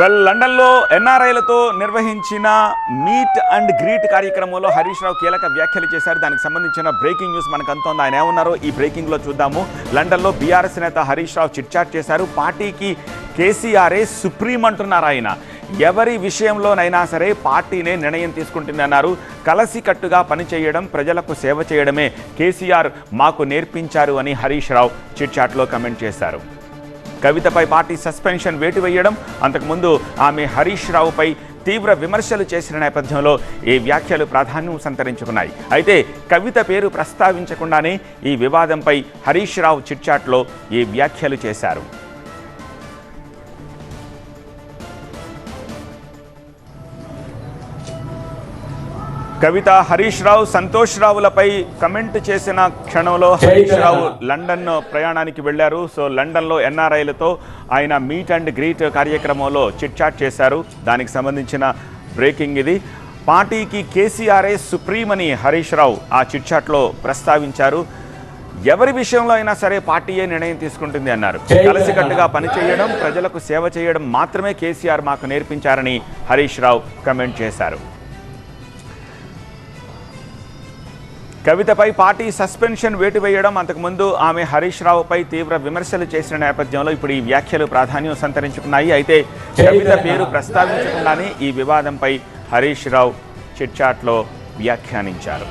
లండన్లో ఎన్ఆర్ఐలతో నిర్వహించిన meet and greet కార్యక్రమంలో హరీష్ రావు కీలక వ్యాఖ్యలు చేశారు. దానికి సంబంధించిన బ్రేకింగ్ న్యూస్ మనకు అందుతోంది. ఆయన ఏమన్నారో ఈ బ్రేకింగ్లో చూద్దాము. లండన్లో బీఆర్ఎస్ నేత హరీష్ రావు చిట్చాట్ చేశారు. పార్టీకి కేసీఆర్ఏ సుప్రీం అంటున్నారు ఆయన. ఎవరి విషయంలోనైనా సరే పార్టీనే నిర్ణయం తీసుకుంటుందన్నారు. కలసికట్టుగా పనిచేయడం, ప్రజలకు సేవ చేయడమే కేసీఆర్ మాకు నేర్పించారు అని హరీష్ రావు చిట్చాట్లో కమెంట్ చేశారు. కవితపై పార్టీ సస్పెన్షన్ వేటు వేయడం, అంతకుముందు ఆమె హరీష్ రావుపై తీవ్ర విమర్శలు చేసిన నేపథ్యంలో ఈ వ్యాఖ్యలు ప్రాధాన్యం సంతరించుకున్నాయి. అయితే కవిత పేరు ప్రస్తావించకుండానే ఈ వివాదంపై హరీష్ రావు చిట్చాట్లో ఈ వ్యాఖ్యలు చేశారు. కవిత హరీష్ రావు, సంతోష్ రావులపై కమెంట్ చేసిన క్షణంలో హరీష్ రావు లండన్ ప్రయాణానికి వెళ్లారు. సో లండన్లో ఎన్ఆర్ఐలతో ఆయన మీట్ అండ్ గ్రీట్ కార్యక్రమంలో చిట్చాట్ చేశారు. దానికి సంబంధించిన బ్రేకింగ్ ఇది. పార్టీకి కేసీఆర్ఏ సుప్రీం అని హరీష్ రావు ఆ చిట్చాట్లో ప్రస్తావించారు. ఎవరి విషయంలో అయినా సరే పార్టీయే నిర్ణయం తీసుకుంటుంది అన్నారు. కలిసికట్టుగా పనిచేయడం, ప్రజలకు సేవ చేయడం మాత్రమే కేసీఆర్ మాకు నేర్పించారని హరీష్ రావు కమెంట్ చేశారు. కవితపై పార్టీ సస్పెన్షన్ వేటు వేయడం, అంతకుముందు ఆమె హరీష్ రావుపై తీవ్ర విమర్శలు చేసిన నేపథ్యంలో ఇప్పుడు ఈ వ్యాఖ్యలు ప్రాధాన్యం సంతరించుకున్నాయి. అయితే కవిత పేరు ప్రస్తావించకుండానే ఈ వివాదంపై హరీష్ రావు చిట్చాట్లో వ్యాఖ్యానించారు.